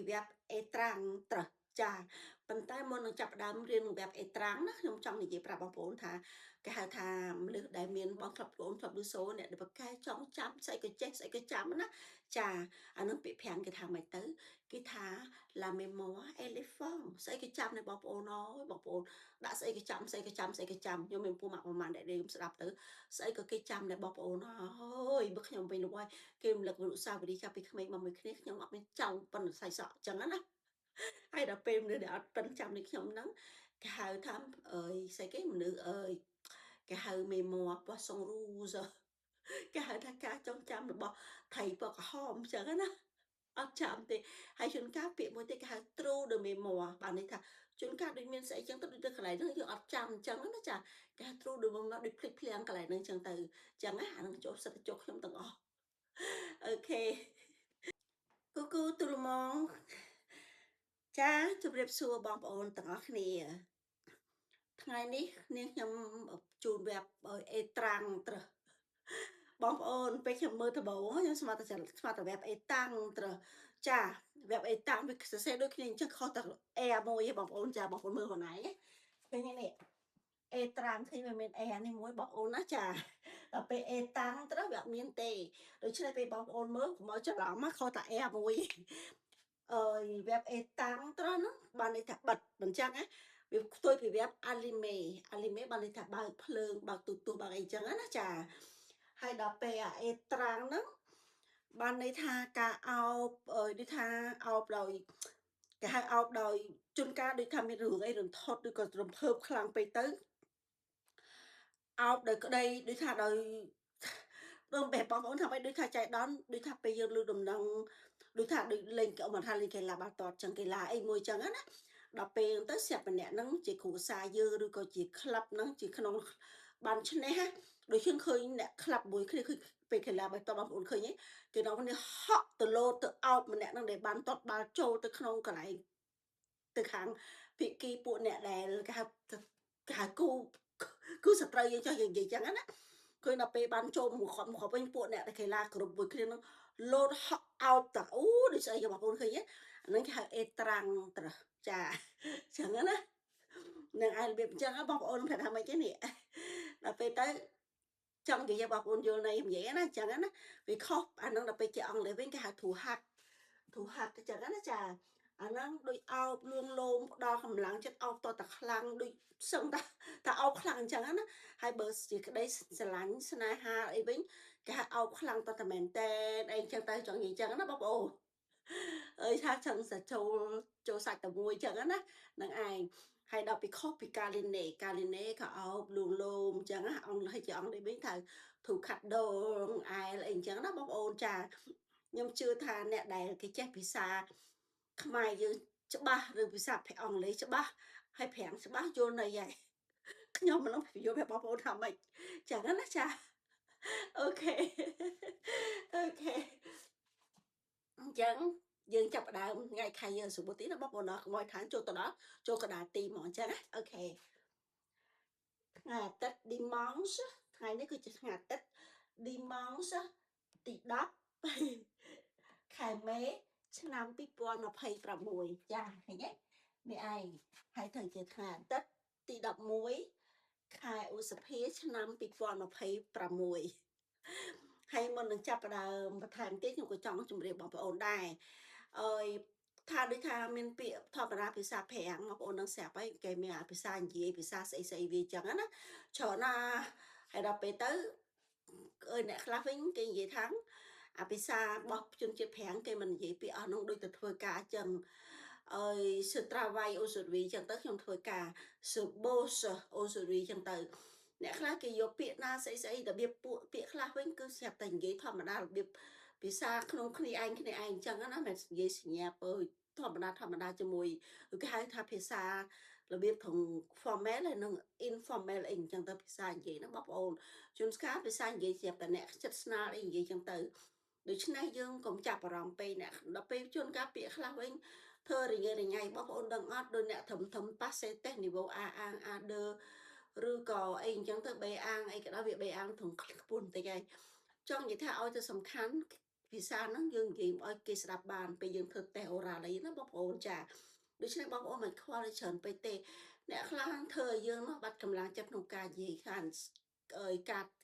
ពីវគ្គអេត្រាំងត្រឹសចាប៉ុន្តែមុននឹងចាប់ផ្ដើមរៀនវគ្គអេត្រាំងណាខ្ញុំចង់និយាយប្រាប់បងប្អូនថាគេហៅថាមនុស្សដែលមានបងក្លឹបប្អូនក្លឹបលឺសូអ្នកដែលប្រកែចង់ចាំស្អីក៏ចេះស្អីក៏ចាំណាចាអានឹងពាក្យប្រាំងគេថាម៉េចទៅគេថា la mémoire éléphant ស្អីក៏ចាំដែរបងប្អូនអើយបងប្អូនដាក់ស្អីក៏ចាំស្អីក៏ចាំស្អីក៏ចាំខ្ញុំមានពូម៉ាក់ប្រហែលដែលខ្ញុំស្ដាប់ទៅស្អីក៏គេចាំដែរបងប្អូនអើយបើខ្ញុំវិញលោកហើយ គេរំលឹកអនុស្សាវរីយ៍កាលពីក្មេងមកមួយគ្នាខ្ញុំអត់មានចង់ប៉ុន្តែសក់អញ្ចឹងណាហើយដល់ពេលមនុស្សដែលអត់ប៉ិនចាំដូចខ្ញុំហ្នឹងគេហៅថាអើយស្អីគេមនុស្សអើយគេហៅមេម័រ poisson rouge គេហៅថាការចងចាំរបស់ថៃពណ៌ក្រហមអញ្ចឹងណាអត់ចាំទេហើយជួនកាលពាក្យមួយទៀតគេហៅ trou de mémoire បានន័យថាជួនកាលដូចមានស្អីចឹងទៅដូចទៅកន្លែងហ្នឹងយើងអត់ចាំអញ្ចឹងណាចាគេហៅ trou de mémoire ដូចភ្លេចភ្លាំងកន្លែងហ្នឹងអញ្ចឹងទៅអញ្ចឹងណាអានឹងចូលសិតទៅចូលខ្ញុំទាំងអស់អូខេ Coucou tout le monde ចាជម្រាបសួរបងប្អូនទាំងអស់គ្នាថ្ងៃនេះនាងខ្ញុំជូនវគ្គអេត្រាំងត្រឹសបងប្អូនពេលខ្ញុំមើលដំបូងខ្ញុំស្មានតែវគ្គអេតាំងត្រឹសចាវគ្គអេតាំងវាសរសេរដូចគ្នាអញ្ចឹងខុសតែអែមួយឯងបងប្អូនចាបងប្អូនមើលខ្លួនឯងឃើញទេនេះអេត្រាំងឃើញវាមានអែនេះមួយបងប្អូនណាចាដល់ពេលអេតាំងត្រឹសវាអត់មានទេដូច្នេះពេលបងប្អូនមើលកុំឲ្យច្រឡំណាខុសតែអែមួយអើយ web អេតាំងត្រង់ហ្នឹងបានន័យថាបិទមិនចឹងណាវាផ្ទុយពី web anime បានន័យថាបើកភ្លើងបើកទូទស្សន៍បើកអីចឹងណាចាហើយដល់ពេលអាអេត្រាំងហ្នឹងបានន័យថាការអោបដូចថាអោបដោយគេហៅអោបដោយជួនកាលដូចថាមានរឿងអីរន្ធត់ឬក៏រំភើបខ្លាំងពេកទៅអោបដោយក្តីដូចថាដោយដូចបែបបងប្អូនថាម៉េចដូចថាចៃដន្យដូចថាពេលយើងលើដំណឹងដូចថាដូចលេងមិនថាលេងកីឡាបាល់ទាត់ចឹងកីឡាអីមួយចឹងណាដល់ពេលទៅស្រាប់ម្នាក់ហ្នឹងជាគ្រូសាយើងឬក៏ជាក្លឹបហ្នឹងជាក្នុងបានឈ្នះដូចយើងឃើញអ្នកក្លឹបមួយគ្នាឃើញពេលកីឡាបាល់ទាត់បងប្អូនឃើញទេគេនាំគ្នាហក់ទៅលោតទៅអោបម្នាក់ហ្នឹងដែលបានទាត់បាល់ចូលទៅក្នុងកន្លែងទៅខាងភាគីពួកអ្នកដែលគេហៅគូសត្រូវយើងចោះយើងនិយាយចឹងណាឃើញដល់ពេលបានចូលមកគាត់វិញពួកអ្នកដែលកីឡាគ្រប់មួយគ្នានឹងលោតហក់អោបតាអូដូចស្អីបងប្អូនឃើញទេអាហ្នឹងគេហៅអេត្រាំងត្រឹសចាចឹងណានឹងឯរបៀបអញ្ចឹងបងប្អូនថាម៉េចទេនេះដល់ពេលទៅចង់និយាយបងប្អូនយល់ន័យនិយាយណាអញ្ចឹងណាវាខុសអាហ្នឹងដល់ពេលជាអង់គ្លេសវិញគេហៅ to hack អញ្ចឹងណាចាអាហ្នឹងដូចអោបលួងលោមផ្ដល់កម្លាំងចិត្តអោបតតែខ្លាំងដូចសឹងតែអោបខ្លាំងអញ្ចឹងណាហើយបើជាក្តីស្រឡាញ់ស្នេហាអីវិញគេហៅអោបខ្លាំងតតែមែនតើអីអញ្ចឹងទៅចង់និយាយអញ្ចឹងណាបងប្អូនអើយថាចង់សាចូលសាច់តែមួយអញ្ចឹងណានឹងឯងហើយដល់ពីខុសពីកាលីណេក៏អោបលួងលោមអញ្ចឹងណាអង់គ្លេសជាអង់គ្លេសវិញថាទូខាត់ដូងអែលអីអញ្ចឹងណាបងប្អូនចាខ្ញុំជឿថាអ្នកដែលគេចេះភាសាខ្មែរយើងច្បាស់ឬភាសាអង់គ្លេសច្បាស់ហើយប្រាំងច្បាស់យល់ន័យហើយខ្ញុំមិនដឹងយល់ប្រាប់បងប្អូនថាម៉េចចឹងណាចាអូខេអូខេអញ្ចឹងយើងចាប់ផ្ដើមថ្ងៃខែសុបទីណាបងប្អូនអរគុណឋានចូលទៅដល់ចូលកណ្ដាលទីហ្មងអញ្ចឹងណាអូខេថ្ងៃអាទិត្យ dimanche ថ្ងៃនេះគឺជាថ្ងៃអាទិត្យ dimanche ទី10ខែមេឆ្នាំ2026ចាឃើញទេនេះឯងហើយទៅជាថ្ងៃអាទិត្យទី11ខែឧសភាឆ្នាំ2026ហើយមុននឹងចាប់ផ្ដើមបន្ថែមទៀតខ្ញុំក៏ចង់ជម្រាបបងប្អូនដែរអើយថាដូចថាមានពាក្យធម្មតាភាសាប្រាំងបងប្អូននឹងស្រាប់ហើយគេមានភាសានិយាយភាសាស្អីស្អីវាចឹងណាច្រើនណាហើយដល់ពេលទៅអ្នកខ្លះវិញគេនិយាយថាអាភាសារបស់ជនជាតិប្រាំងគេមិននិយាយពាក្យអស់នោះដូចទៅធ្វើការចឹងអើយ je travaille aujourd'hui ចឹងទៅខ្ញុំធ្វើការ je bosse aujourd'hui ចឹងទៅអ្នកខ្លះគេយកពាក្យណាស្អីស្អីរបៀបពួកពាក្យខ្លះវិញគឺស្រាប់តែនិយាយធម្មតារបៀបភាសាក្នុងគ្នាឯងអញ្ចឹងណាមិននិយាយសញ្ញាពើធម្មតាជាមួយគេហៅថាភាសារបៀបក្នុង formal ហើយនិង informal អីអញ្ចឹងទៅភាសានិយាយហ្នឹងបងប្អូនជួនកាលភាសានិយាយស្រាប់តែអ្នកចិត្តស្នាលអីនិយាយអញ្ចឹងទៅដូច្នេះយើងកុំចាប់អារម្មណ៍ពេកអ្នកដល់ពេលជួនកាលពាក្យខ្លះវិញធ្វើរញ៉េរញ៉ៃបងប្អូនដឹងអត់ដូចអ្នកធំ passé test niveau A1 A2 ឬក៏អីអញ្ចឹងទៅបេអាងអីក៏ដោយវាបេអាងធំខ្ពស់បន្តិចហើយចង់និយាយថាឲ្យទៅសំខាន់ ភាសាហ្នឹងយើងនិយាយឲ្យគេស្ដាប់បានពេលយើងធ្វើតេស្តអូរ៉ាល់អីណាបងប្អូនចាដូច្នេះបងប្អូនមិនខ្វល់ឲ្យច្រើនពេកទេអ្នកខ្លះធ្វើឲ្យយើងនោះបាត់កម្លាំងចិត្តក្នុងការនិយាយខាង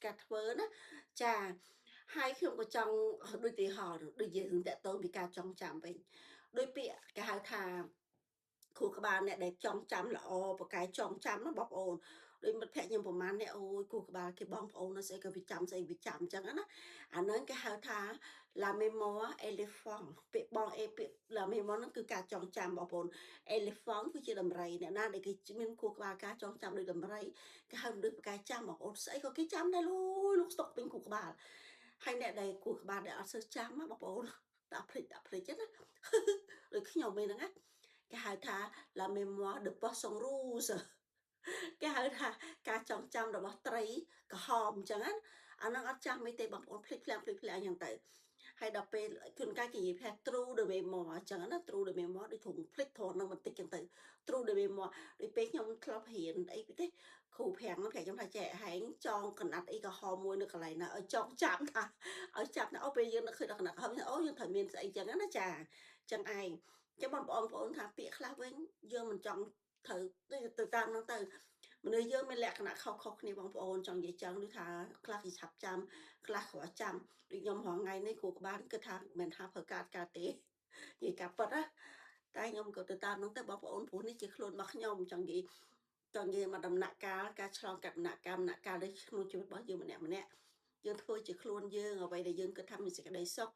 ការធ្វើណាចាហើយខ្ញុំក៏ចង់ដូចទីហោដូចយើងតាក់ទងពីការចងចាំវិញដោយពាក្យគេហៅថាគ្រូក្បាលអ្នកដែលចងចាំល្អប្រកែចងចាំណាបងប្អូនដូចមិត្តភក្តិខ្ញុំប្រហែលអ្នកអូយគ្រូក្បាលគេបងប្អូននៅស្អីក៏វាចាំស្អីវាចាំអញ្ចឹងណាអាហ្នឹងគេហៅថា la mémoire éléphant ពាក្យបងពាក្យ la mémoire ហ្នឹងគឺការចងចាំបងប្អូន éléphant គឺជាដំរីអ្នកណាដែលគេមានគួរក្បាលការចងចាំដូចដំរីគេហៅដូចប្រកែចាំបងប្អូនស្អីក៏គេចាំដែរលោកស្តុកពេញគូក្បាលហើយអ្នកដែលគូក្បាលដែលអត់សូវចាំណាបងប្អូនដាក់ភ្លេចណាដូចខ្ញុំឯហ្នឹងណាគេហៅថា la mémoire de poisson rouge គេហៅថាការចងចាំរបស់ត្រីក្រហមអញ្ចឹងណាអាហ្នឹងអត់ចាំមិនទេបងប្អូនភ្លេចភ្លាំងអញ្ចឹងទៅហើយដល់ពេលជួនកាលគេនិយាយថា true de mémoire អញ្ចឹងណា true de mémoire ដូចធំភ្លេចធរនឹងបន្តិចអញ្ចឹងទៅ true de mémoire ដូចពេលខ្ញុំធ្លាប់រៀនអីទេគ្រូប្រាំងខ្ញុំថាចែកហែងចងកណាត់អីក្រហមមួយនៅកន្លែងណាឲ្យចងចាំថាឲ្យចាប់ថាអូពេលយើងនឹកឃើញដល់កណាត់ក្រហមអូយើងត្រូវមានស្អីអញ្ចឹងណាចាអញ្ចឹងឯងចឹងបងប្អូនថាពាក្យខ្លះវិញយើងមិនចង់ត្រូវទៅតាមនោះទៅមនុស្សយើងមានលក្ខណៈខុសៗគ្នាបងប្អូនចង់និយាយចឹងដូចថាខ្លះគេឆាប់ចាំខ្លះគ្រាន់ចាំដូចខ្ញុំរងថ្ងៃនេះគ្រូក្បាលគិតថាមិនថាប្រើការទេនិយាយការពិតណាតែខ្ញុំក៏ទៅតាមនោះទៅបងប្អូនព្រោះនេះជាខ្លួនរបស់ខ្ញុំចង់និយាយមកដំណាក់កាលការឆ្លងកាត់ដំណាក់កាលនេះក្នុងជីវិតរបស់យើងម្នាក់យើងធ្វើជាខ្លួនយើងអ្វីដែលយើងគិតថាមានសេចក្តីសុខ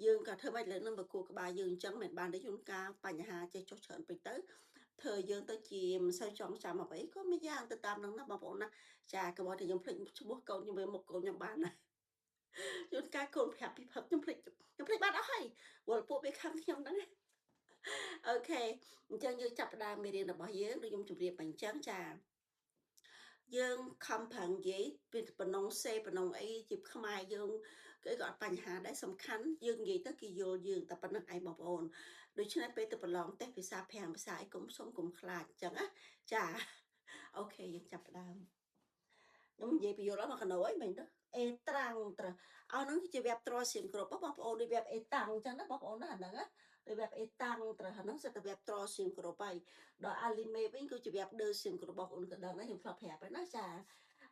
យើងក៏ធ្វើមិនលើនឹងបកគូក្បាលយើងអញ្ចឹងមិនបានទេជួនកាលបញ្ហាចេះចុះច្រើនពេកទៅធ្វើយើងទៅជាមិនសូវចងចាំអ្វីក៏មានយ៉ាងទៅតាមនឹងណាបងប្អូនណាចាកុំឲ្យតែខ្ញុំភ្លេចឈ្មោះកូនខ្ញុំមុខកូនខ្ញុំបានណាជួនកាលកូនប្រាប់ពីផឹកខ្ញុំភ្លេចបាត់អស់ហើយវល់ពួកវាខឹងខ្ញុំហ្នឹងអូខេអញ្ចឹងយើងចាប់ផ្ដើមមេរៀនរបស់យើងដូចខ្ញុំជម្រាបអញ្ចឹងចាយើងខំប្រឹងនិយាយពីបំណងសេបំណងអីជាខ្មែរយើងគឺក៏អត់បញ្ហាដែរសំខាន់យើងនិយាយទៅគេយល់យើងតែប៉ុណ្្នឹងឯងបងប្អូនដូច្នេះពេលទៅប្រឡងតេស្តភាសា5ភាសាអីកុំខ្លាចអញ្ចឹងណាចាអូខេយើងចាប់ផ្ដើមខ្ញុំនិយាយបញ្យល់អស់មកកណោអីមិញទៅអេត្រាំងត្រអស់ហ្នឹងគឺជាវគ្គត្រសៀមគ្រប់បងប្អូនដូចវគ្គអេតាំងអញ្ចឹងណាបងប្អូនណាអាហ្នឹងណាដូចវគ្គអេតាំងត្រហ្នឹងសិតតែវគ្គត្រសៀមគ្រប់ហើយដល់អាលីមេវិញគឺជាវគ្គដឺសៀមគ្រប់បងប្អូនក៏ដឹងដែរខ្ញុំធ្លាប់ប្រាប់ហើយណាចា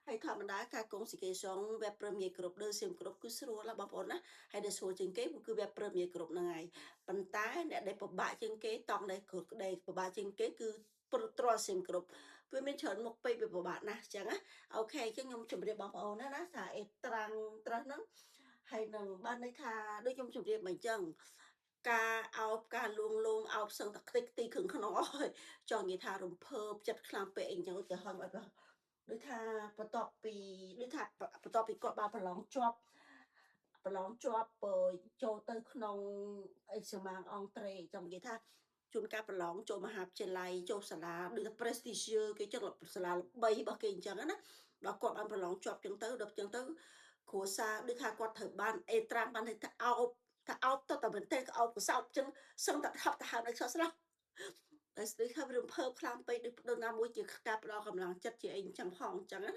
ហើយធម្មតាការកុំស៊ីគេសងវគ្គព្រមងារគ្រប់ដឺសៀមគ្រប់គឺស្រួលណាបងប្អូនណាហើយដែលស្រួលជាងគេគឺវគ្គព្រមងារគ្រប់ហ្នឹងហើយប៉ុន្តែអ្នកដែលពិបាកជាងគេតង់ដែលពិបាកជាងគេគឺត្រសៀមគ្រប់វាមានច្រើនមុខពេកវាពិបាកណាស់អញ្ចឹងណាអូខេអញ្ចឹងខ្ញុំជម្រាបបងប្អូនណាថាអេត្រាំងត្រឹសហ្នឹងហើយនឹងបានន័យថាដូចខ្ញុំជម្រាបមកអញ្ចឹងការអោបការលួងលោមអោបសឹងតែខ្ទេចទីគ្រឿងក្នុងអស់ហើយចង់និយាយថារំភើបចិត្តខ្លាំងពេកអីអញ្ចឹងទៅហឹងអត់ដូចថាបន្ទាប់ពីគាត់បានប្រឡងជាប់ចូលទៅក្នុងអេសាម៉ាងអង់ត្រេចង់និយាយថាជួនកាលប្រឡងចូលមហាវិទ្យាល័យចូលសាលាដូចថា prestigious គេចឹងសាលាល្បីរបស់គេអញ្ចឹងណាដល់គាត់បានប្រឡងជាប់ចឹងទៅដល់ចឹងទៅគ្រួសារដូចថាគាត់ត្រូវបានអេត្រាំបានថាអោបទៅតែមែនទេក៏អោបកសោបចឹងសឹងតែថប់ទៅហើនៅឆ្លោះស្លោះតែស្ទើរខំរំភើបខ្លាំងពេកដូចណាមួយជាការផ្ដល់កម្លាំងចិត្តជាអីចឹងផងចឹងណា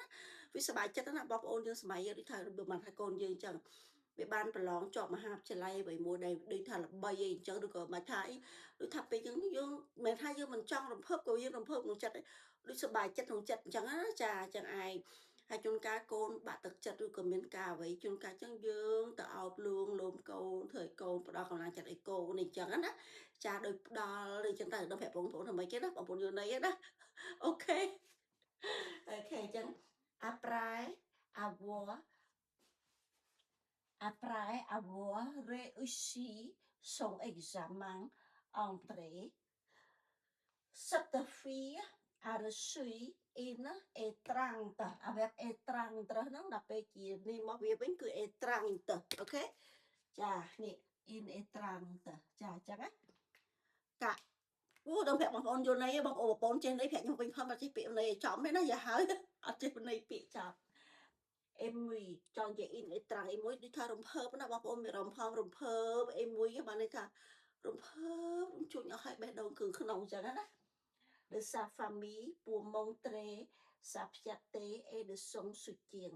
វាសប្បាយចិត្តណាបងប្អូនយើងសម័យដូចថាបើមិនថាកូនយើងចឹងវាបានប្រឡងជាប់មហាវិទ្យាល័យអ្វីមួយដែលដូចថាល្បីអីអញ្ចឹងឬក៏មិនថាអីដូចថាពេលយើងមិនថាយើងមិនចង់រំភើបក៏យើងរំភើបក្នុងចិត្តដូចសប្បាយចិត្តក្នុងចិត្តអញ្ចឹងណាចាអញ្ចឹងឯងហើយជួនកាលកូនបាក់ទឹកចិត្តឬក៏មានការអ្វីជួនកាលអញ្ចឹងយើងទៅអោបលួងលោមកូនធ្វើឲ្យកូនផ្ដល់កម្លាំងចិត្តឲ្យកូនអញ្ចឹងណាចាដោយផ្ដល់អញ្ចឹងទៅដល់ប្រាប់បងប្អូនធ្វើម៉េចគេណាបងប្អូនយល់ន័យណាអូខេអញ្ចឹង après avoir réussi son examen entrée, cette fille a reçu une étreinte avec étreinte ហ្នឹងដល់ពេលជានេះមកវាវិញគឺ étreinte អូខេចានេះ une étreinte ចាអញ្ចឹងណាកាដល់ប្រាប់បងប្អូនយល់ន័យបងប្អូនចេះន័យប្រាប់ខ្ញុំវិញផងអត់ចេះពាក្យន័យឲ្យចំទេណាយ៉ាហើយអត់ចេះន័យពាក្យចំអេមួយចង់និយាយអ៊ីនអេត្រាំងអេមួយដូចថារំភើបណាបងប្អូនមានរំភើបអេមួយបានន័យថារំភើបជួញអស់ឲ្យបេះដូងគឺក្នុងអញ្ចឹងណា de sa famille pour montrer sa fierté et de son soutien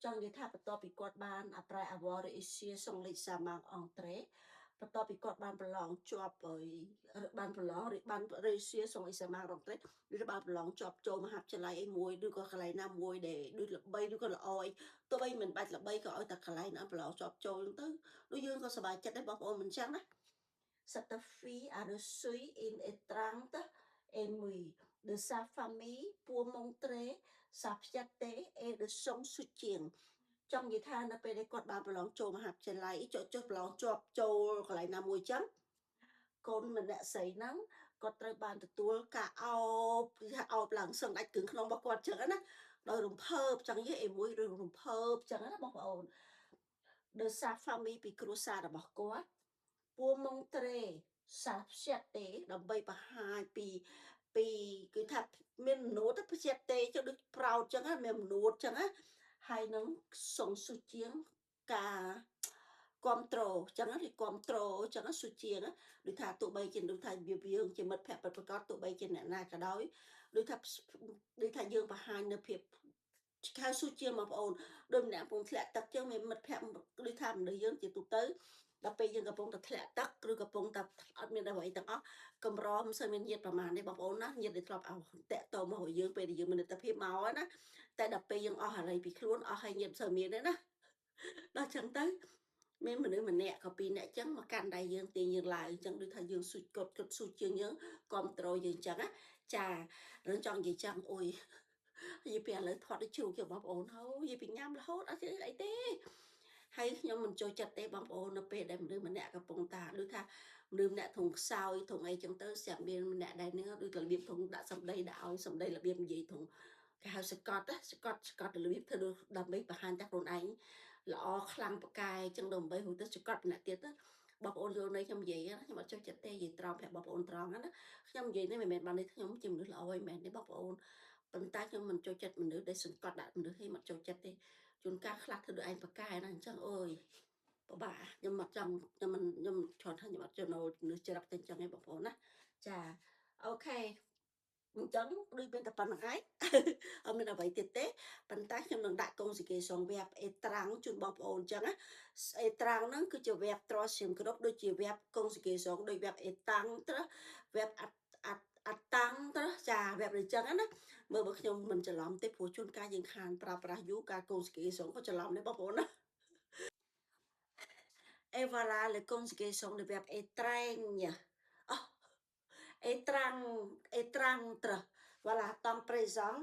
ចង់និយាយថាបន្ទាប់ពីគាត់បាន apply award Asia សងលេខសាម៉ាងអង់ត្រេបន្ទាប់ពីគាត់បានប្រឡងជាប់បានប្រឡងបាន Asia សងលេខសាម៉ាងអង់ត្រេឬបានប្រឡងជាប់ចូលមហាវិទ្យាល័យអីមួយឬក៏កន្លែងណាមួយដែលដូចល្បីឬក៏ល្អអីទោះបីមិនបាច់ល្បីក៏ឲ្យតែកន្លែងណាប្រឡងជាប់ចូលទៅដូចយើងក៏សប្បាយចិត្តដែរបងប្អូនមិនចឹងណា Satafi a reçu une étreinte émue de sa famille pour montrer sa fierté et de son soutien ចង់និយាយថានៅពេលដែលគាត់បានប្រឡងចូលមហាវិទ្យាល័យចុះប្រឡងជាប់ចូលកន្លែងណាមួយចឹងកូនម្នាក់ស្រីហ្នឹងគាត់ត្រូវបានទទួលការអោបអោបឡើងសឹងដាច់គ្រឿងក្នុងរបស់គាត់ចឹងណាដោយរំភើបចឹងយេអេមួយឬរំភើបចឹងណាបងប្អូន de sa famille ពីគ្រួសាររបស់គាត់ pour montrer sa fierté ដើម្បីបង្ហាញពីគឺថាមានមនោទិភាពទេចឹងដូច proud ចឹងណាមានមនោទចឹងណាហើយនឹងសុងសុជាងការគ្រប់ត្រូលចឹងណាគេគ្រប់ត្រូលចឹងណាសុជាងណាដូចថាទោះបីជាដូចថាយើងជាមិត្តភក្តិពិតប្រាកដទោះបីជាអ្នកណាក៏ដោយដូចថាយើងបង្ហាញនៅភាពខៅសុជាងបងប្អូនដូចម្នាក់កំពុងធ្លាក់ទឹកចឹងមានមិត្តភក្តិដូចថាមនុស្សយើងជាទូទៅដល់ពេលយើងកំពុងតែធ្លាក់ទឹកឬកំពុងតែអត់មានអ្វីទាំងអស់កម្រមិនសូវមានញាតិប្រមាណទេបងប្អូនណាញាតិដែលធ្លាប់តាក់តមកឲ្យយើងពេលដែលយើងមានទិដ្ឋភាពមកណាតែដល់ពេលយើងអស់អរិយពីខ្លួនអស់ហើយញាតិមិនសូវមានទេណាដល់ចឹងទៅមានមនុស្សម្នាក់ក៏ពីរនាក់ចឹងមកកាន់ដៃយើងទាញយើងឡើងចឹងដូចថាយើងស៊ូចគាត់ស៊ូជាងយើងគ្រប់ត្រូលយើងចឹងណាចារឿងចង់និយាយចឹងអូយនិយាយពីឥឡូវថតដូចជ្រូកយកបងប្អូនហូនិយាយពីញ៉ាំរហូតអត់អីទេហើយខ្ញុំមិនចូលចិត្តទេបងប្អូននៅពេលដែលមនុស្សម្នាក់កំពុងតាដូចថាមនុស្សម្នាក់ធុងខ្សោយធុងអីចឹងទៅស្រាប់មានម្នាក់ដែលនឹងដូចរបៀបធុងដាក់សម្ដីដាក់ឲ្យសម្ដីរបៀបនិយាយធុងគេហៅសកត់របៀបធ្វើដើម្បីបង្ហាញតែខ្លួនឯងល្អខ្លាំងប្រកែចឹងដើម្បីហូរទៅសកត់ម្នាក់ទៀតទៅបងប្អូនយល់ន័យខ្ញុំនិយាយខ្ញុំអត់ចូលចិត្តទេនិយាយត្រង់ប្រាប់បងប្អូនត្រង់ណាខ្ញុំនិយាយនេះមិនមែនបាននេះខ្ញុំជាមនុស្សល្អអីមែនទេបងប្អូនប៉ុន្តែខ្ញុំមិនចូលចិត្តមនុស្សដែលសង្កត់ដាក់មនុស្សឲ្យមិនចូលចិត្តទេជួនកាលខ្លះធ្វើដូចឯងប្រកែណាអញ្ចឹងអើយពិបាកខ្ញុំអត់ចង់ខ្ញុំឆ្លងថាខ្ញុំអត់ចំណូលមនុស្សច្រឹកតែអញ្ចឹងឯងបងប្អូនណាចាអូខេអញ្ចឹងដូចមានតែប៉ុណ្្នឹងឯងអត់មានអ្វីទៀតទេប៉ុន្តែខ្ញុំនឹងដាក់កុងស៊ីកេសងវេបអេត្រាំងជូនបងប្អូនអញ្ចឹងណាអេត្រាំងហ្នឹងគឺជាវេបត្រសៀមគ្រប់ដូចជាវេបកុងស៊ីកេសងដូចវេបអេតាំងត្រវេបអត់តាំងត្រចាវេបដូចអញ្ចឹងណាមើលបើខ្ញុំមិនច្រឡំទេព្រោះជួនកាលយើងខានប្រើប្រាស់យូរការកុងស៊ីកេសងក៏ច្រឡំដែរបងប្អូនណា Et voilà les conjugaisons de verbe étreigne. Oh, étreindre. Voilà, temps présent,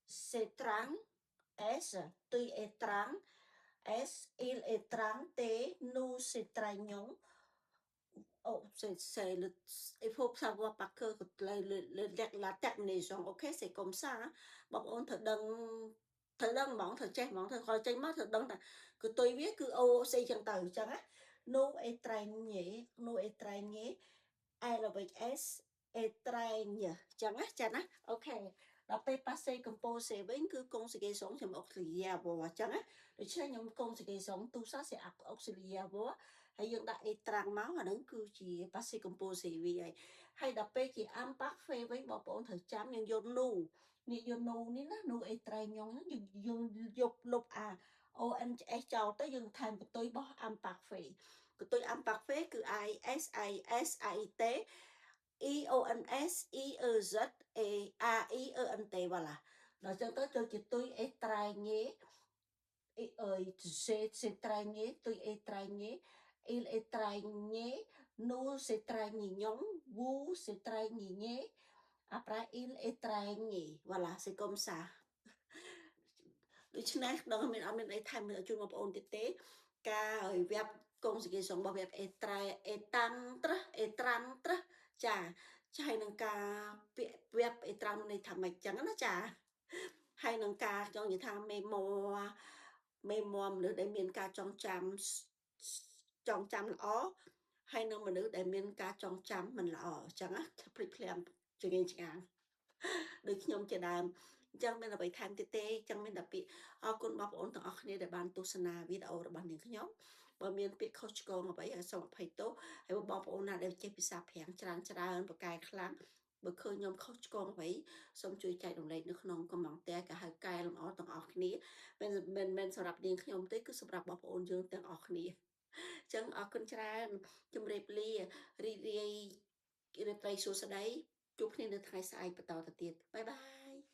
s'étreint, S, tu étreins, S, il étreint, T, nous s'étreignons. Oh, il faut savoir par cœur la terminaison, ok? C'est comme ça. Hein? Bọn ôn thử đăng bọn thử chạy bọn thử khỏi chạy mắt thử đăng là cứ tôi viết cứ ô xây chân từ chẳng á. Nous étreignés, LVS, étreigne, chẳng á, ok. Đọc tay passé composé với cứ conjugation thì auxiliaire vô chẳng á. Để cho nhóm conjugation tout ça c'est auxiliaire vô. Hay dân đã étreint máu và đứng cứ chỉ passé composé vì vậy. Hay đọc tay chỉ imparfait với bộ bốn thử chám nhưng vô nu. Nhi vô nu ní nó nu étreignons dùng dục lục à. ONS cho tới dân thành của tôi bỏ imparfait. Của tôi imparfait cứ I S I S I T IONS IEZ AIENT voilà. Rồi cho tới tôi chỉ tôi étraigné s'étraigner tôi étraigné il étraigné nous s'étraignons vous s'étraignez après il étraigné voilà c'est comme ça ដូច្នេះដល់មានអត់មានអីថែមជូនបងប្អូនទៀតទេការវេបកុងសិកេសងរបស់វេបអេត្រៃអេតាំងត្រអេត្រាំត្រចាហើយនឹងការពាក្យវេបអេត្រាំនៃថាម៉េចចឹងណាចាហើយនឹងការចង់និយាយថាមេមមនុស្សដែលមានការចងចាំល្អហើយនឹងមនុស្សដែលមានការចងចាំមិនល្អចឹងណាភ្លេចភ្លាំងចងឆ្ងាងដូចខ្ញុំជាដើមអញ្ចឹងមានអ្វីថែមទៀតទេអញ្ចឹងមានតែពាក្យអរគុណបងប្អូនទាំងអស់គ្នាដែលបានទស្សនាវីដេអូរបស់នាងខ្ញុំបើមានពាក្យខុសឆ្គងអ្វីសូមអភ័យទោសហើយបងប្អូនណាដែលចេះភាសាប្រាំងច្រើនប្រកែខ្លាំង បើឃើញខ្ញុំខុសឆ្គងអ្វីសូមជួយចែករំលែកនៅក្នុងកំឡុងតែក៏ហៅកែលម្អទាំងអស់គ្នាមិនមែនសម្រាប់នាងខ្ញុំទេគឺសម្រាប់បងប្អូនយើងទាំងអស់គ្នាអញ្ចឹងអរគុណច្រើនជម្រាបលារីករាយរាត្រីសួស្តីជួបគ្នានៅថ្ងៃស្អែកបន្តទៅទៀតបាយបាយ